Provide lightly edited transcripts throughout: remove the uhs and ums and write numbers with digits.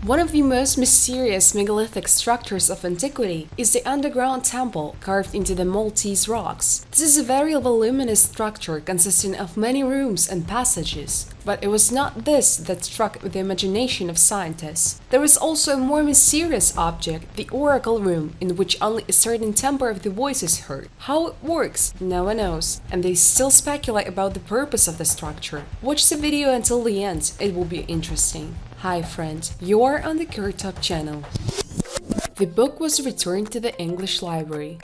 One of the most mysterious megalithic structures of antiquity is the underground temple carved into the Maltese rocks. This is a very voluminous structure consisting of many rooms and passages. But it was not this that struck the imagination of scientists. There is also a more mysterious object, the oracle room, in which only a certain timbre of the voice is heard. How it works, no one knows, and they still speculate about the purpose of the structure. Watch the video until the end, it will be interesting. Hi friends, you are on the KirTop channel. The book was returned to the English library.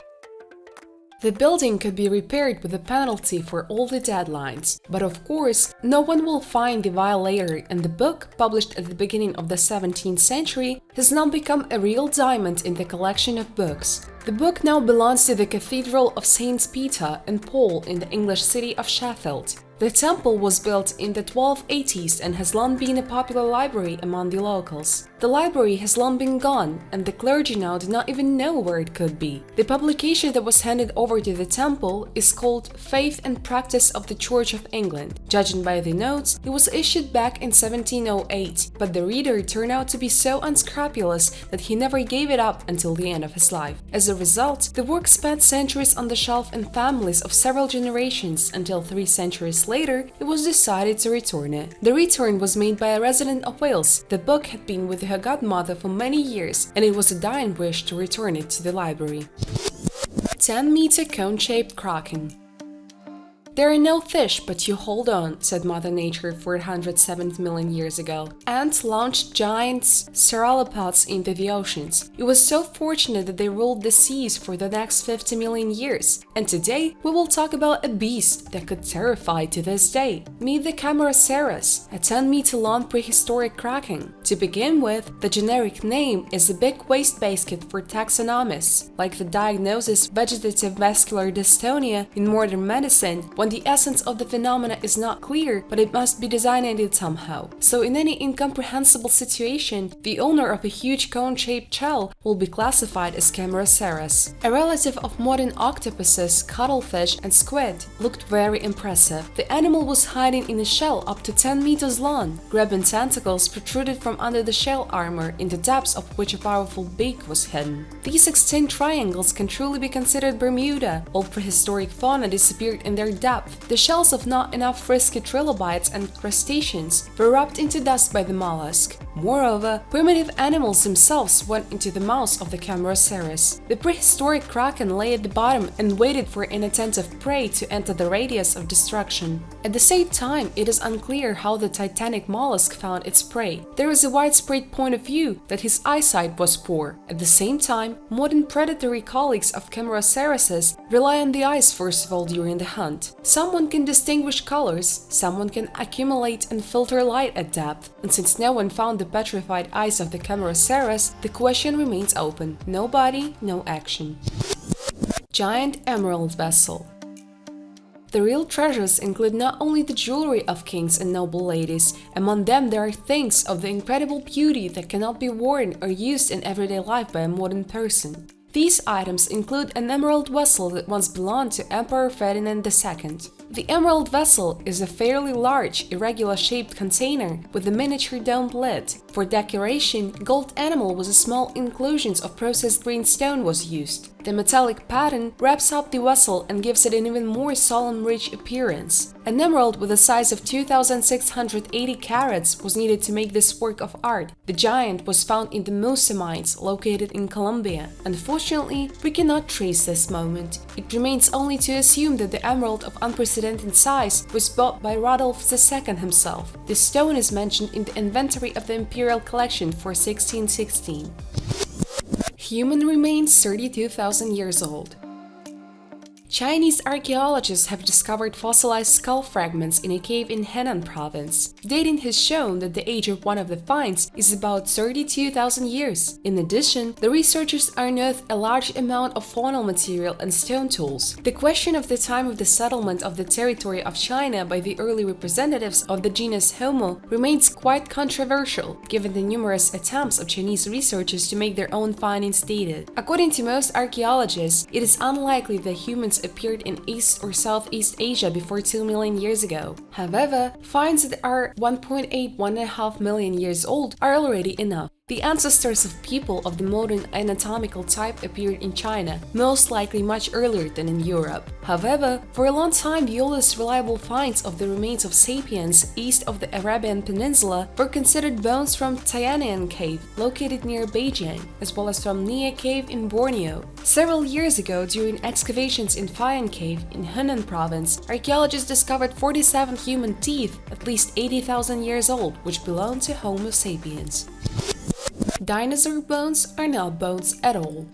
The building could be repaired with a penalty for all the deadlines, but of course, no one will find the violator, and the book, published at the beginning of the 17th century, has now become a real diamond in the collection of books. The book now belongs to the Cathedral of Saints Peter and Paul in the English city of Sheffield. The temple was built in the 1280s and has long been a popular library among the locals. The library has long been gone, and the clergy now do not even know where it could be. The publication that was handed over to the temple is called Faith and Practice of the Church of England. Judging by the notes, it was issued back in 1708, but the reader turned out to be so unscrupulous that he never gave it up until the end of his life. As a result, the work spent centuries on the shelf in families of several generations until 3 centuries later, it was decided to return it. The return was made by a resident of Wales. The book had been with her godmother for many years, and it was a dying wish to return it to the library. 10-meter cone-shaped kraken. There are no fish, but you hold on, said Mother Nature 407 million years ago. Ants launched giant cephalopods into the oceans. It was so fortunate that they ruled the seas for the next 50 million years. And today, we will talk about a beast that could terrify to this day. Meet the Camarasaurus, a 10-meter-long prehistoric kraken. To begin with, the generic name is a big waste basket for taxonomists. Like the diagnosis vegetative vascular dystonia in modern medicine, when the essence of the phenomena is not clear, but it must be designated somehow. So in any incomprehensible situation, the owner of a huge cone-shaped shell will be classified as Camarasaurus. A relative of modern octopuses, cuttlefish, and squid, looked very impressive. The animal was hiding in a shell up to 10 meters long. Grabbing tentacles protruded from under the shell armor, in the depths of which a powerful beak was hidden. These extinct triangles can truly be considered Bermuda. All prehistoric fauna disappeared in their depths. The shells of not enough frisky trilobites and crustaceans were wrapped into dust by the mollusk. Moreover, primitive animals themselves went into the mouths of the Camarasaurus. The prehistoric kraken lay at the bottom and waited for inattentive prey to enter the radius of destruction. At the same time, it is unclear how the titanic mollusk found its prey. There is a widespread point of view that his eyesight was poor. At the same time, modern predatory colleagues of Camarasauruses rely on the eyes first of all during the hunt. Someone can distinguish colors, someone can accumulate and filter light at depth, and since no one found the petrified eyes of the Camarasaurus, the question remains open. No body, no action. Giant emerald vessel. The real treasures include not only the jewelry of kings and noble ladies, among them there are things of the incredible beauty that cannot be worn or used in everyday life by a modern person. These items include an emerald vessel that once belonged to Emperor Ferdinand II. The emerald vessel is a fairly large, irregular-shaped container with a miniature domed lid. For decoration, gold enamel with a small inclusions of processed green stone was used. The metallic pattern wraps up the vessel and gives it an even more solemn, rich appearance. An emerald with a size of 2,680 carats was needed to make this work of art. The giant was found in the Musa mines located in Colombia. Unfortunately, we cannot trace this moment. It remains only to assume that the emerald of unprecedented size was bought by Rudolf II himself. This stone is mentioned in the inventory of the Imperial Collection for 1616. Human remains 32,000 years old. Chinese archaeologists have discovered fossilized skull fragments in a cave in Henan province. Dating has shown that the age of one of the finds is about 32,000 years. In addition, the researchers unearthed a large amount of faunal material and stone tools. The question of the time of the settlement of the territory of China by the early representatives of the genus Homo remains quite controversial, given the numerous attempts of Chinese researchers to make their own findings dated. According to most archaeologists, it is unlikely that humans appeared in East or Southeast Asia before 2 million years ago. However, finds that are 1.8–1.5 million years old are already enough. The ancestors of people of the modern anatomical type appeared in China, most likely much earlier than in Europe. However, for a long time the oldest reliable finds of the remains of sapiens east of the Arabian Peninsula were considered bones from Tiananmen Cave, located near Beijing, as well as from Nia Cave in Borneo. Several years ago, during excavations in Fayan Cave in Henan Province, archaeologists discovered 47 human teeth, at least 80,000 years old, which belonged to Homo sapiens. Dinosaur bones are not bones at all.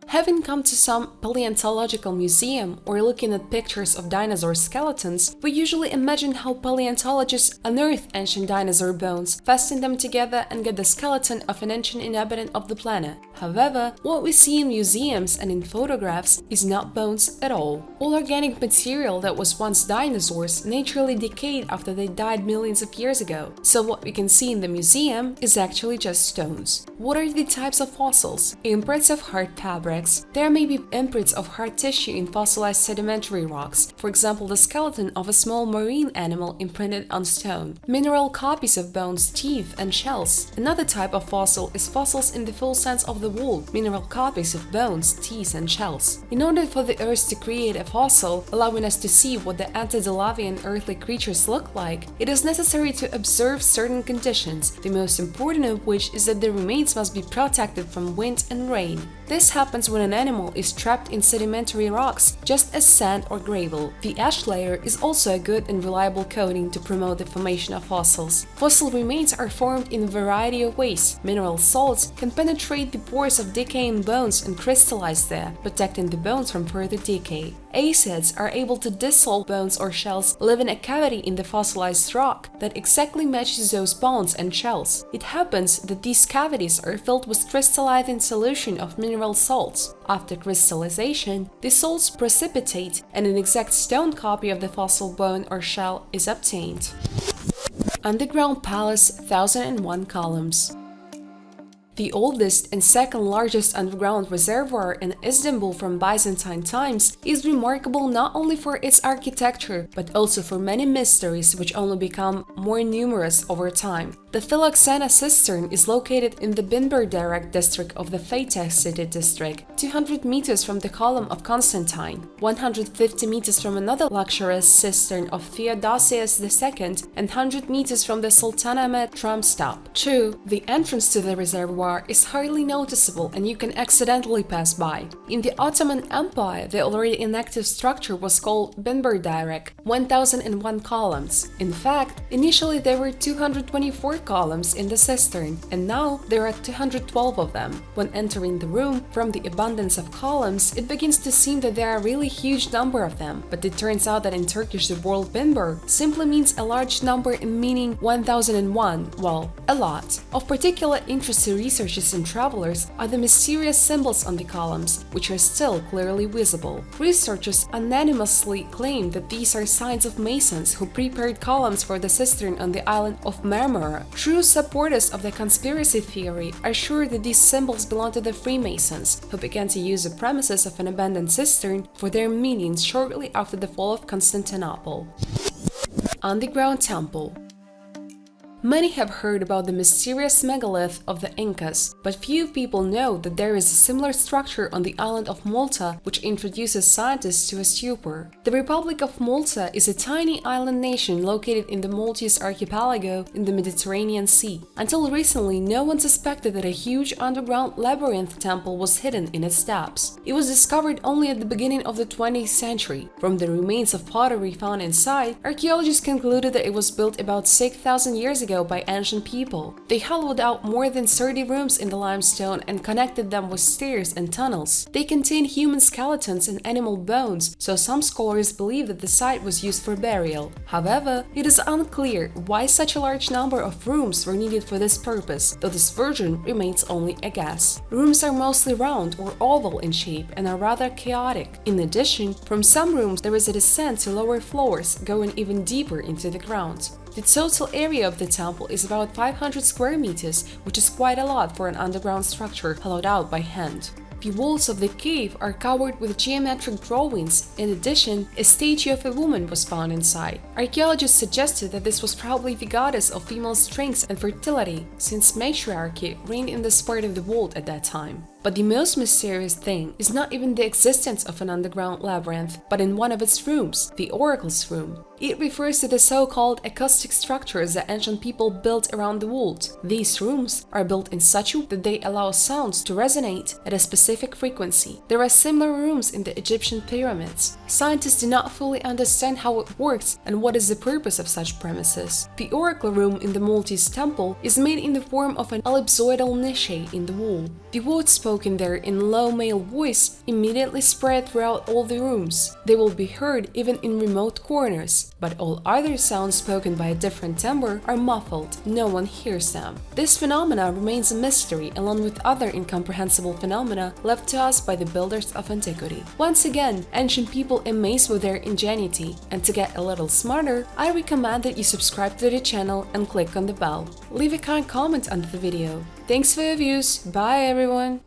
Having come to some paleontological museum or looking at pictures of dinosaur skeletons, we usually imagine how paleontologists unearth ancient dinosaur bones, fasten them together and get the skeleton of an ancient inhabitant of the planet. However, what we see in museums and in photographs is not bones at all. All organic material that was once dinosaurs naturally decayed after they died millions of years ago, so what we can see in the museum is actually just stones. What are the types of fossils? Imprints of hard fabric. There may be imprints of hard tissue in fossilized sedimentary rocks, for example the skeleton of a small marine animal imprinted on stone. Mineral copies of bones, teeth, and shells. Another type of fossil is fossils in the full sense of the word, mineral copies of bones, teeth, and shells. In order for the Earth to create a fossil, allowing us to see what the antediluvian earthly creatures look like, it is necessary to observe certain conditions, the most important of which is that the remains must be protected from wind and rain. This happens when an animal is trapped in sedimentary rocks, just as sand or gravel. The ash layer is also a good and reliable coating to promote the formation of fossils. Fossil remains are formed in a variety of ways. Mineral salts can penetrate the pores of decaying bones and crystallize there, protecting the bones from further decay. Acids are able to dissolve bones or shells, live in a cavity in the fossilized rock that exactly matches those bones and shells. It happens that these cavities are filled with crystallizing solution of mineral salts. After crystallization, the salts precipitate and an exact stone copy of the fossil bone or shell is obtained. Underground Palace 1001 Columns. The oldest and second largest underground reservoir in Istanbul from Byzantine times is remarkable not only for its architecture, but also for many mysteries which only become more numerous over time. The Philoxena cistern is located in the Binberderek district of the Fateh city district, 200 meters from the Column of Constantine, 150 meters from another luxurious cistern of Theodosius II, and 100 meters from the Sultanahmet tram stop. True, the entrance to the reservoir is hardly noticeable and you can accidentally pass by. In the Ottoman Empire, the already inactive structure was called Binberderek, 1001 columns. In fact, initially there were 224 columns in the cistern, and now there are 212 of them. When entering the room, from the abundance of columns, it begins to seem that there are a really huge number of them, but it turns out that in Turkish the word binber simply means a large number, meaning 1001, well, a lot. Of particular interest to researchers and travelers are the mysterious symbols on the columns, which are still clearly visible. Researchers unanimously claim that these are signs of masons who prepared columns for the cistern on the island of Marmara. True supporters of the conspiracy theory are sure that these symbols belong to the Freemasons, who began to use the premises of an abandoned cistern for their meetings shortly after the fall of Constantinople. Underground Temple. Many have heard about the mysterious megalith of the Incas, but few people know that there is a similar structure on the island of Malta which introduces scientists to a stupor. The Republic of Malta is a tiny island nation located in the Maltese archipelago in the Mediterranean Sea. Until recently, no one suspected that a huge underground labyrinth temple was hidden in its depths. It was discovered only at the beginning of the 20th century. From the remains of pottery found inside, archaeologists concluded that it was built about 6,000 years ago by ancient people. They hollowed out more than 30 rooms in the limestone and connected them with stairs and tunnels. They contain human skeletons and animal bones, so some scholars believe that the site was used for burial. However, it is unclear why such a large number of rooms were needed for this purpose, though this version remains only a guess. Rooms are mostly round or oval in shape and are rather chaotic. In addition, from some rooms there is a descent to lower floors, going even deeper into the ground. The total area of the temple is about 500 square meters, which is quite a lot for an underground structure hollowed out by hand. The walls of the cave are covered with geometric drawings. In addition, a statue of a woman was found inside. Archaeologists suggested that this was probably the goddess of female strength and fertility, since matriarchy reigned in this part of the world at that time. But the most mysterious thing is not even the existence of an underground labyrinth, but in one of its rooms, the oracle's room. It refers to the so-called acoustic structures that ancient people built around the world. These rooms are built in such a way that they allow sounds to resonate at a specific frequency. There are similar rooms in the Egyptian pyramids. Scientists do not fully understand how it works and what is the purpose of such premises. The oracle room in the Maltese temple is made in the form of an ellipsoidal niche in the wall. The words spoken there in low male voice immediately spread throughout all the rooms. They will be heard even in remote corners, but all other sounds spoken by a different timbre are muffled. No one hears them. This phenomena remains a mystery along with other incomprehensible phenomena left to us by the builders of antiquity. Once again, ancient people amaze with their ingenuity, and to get a little smarter, I recommend that you subscribe to the channel and click on the bell. Leave a kind comment under the video. Thanks for your views. Bye everyone!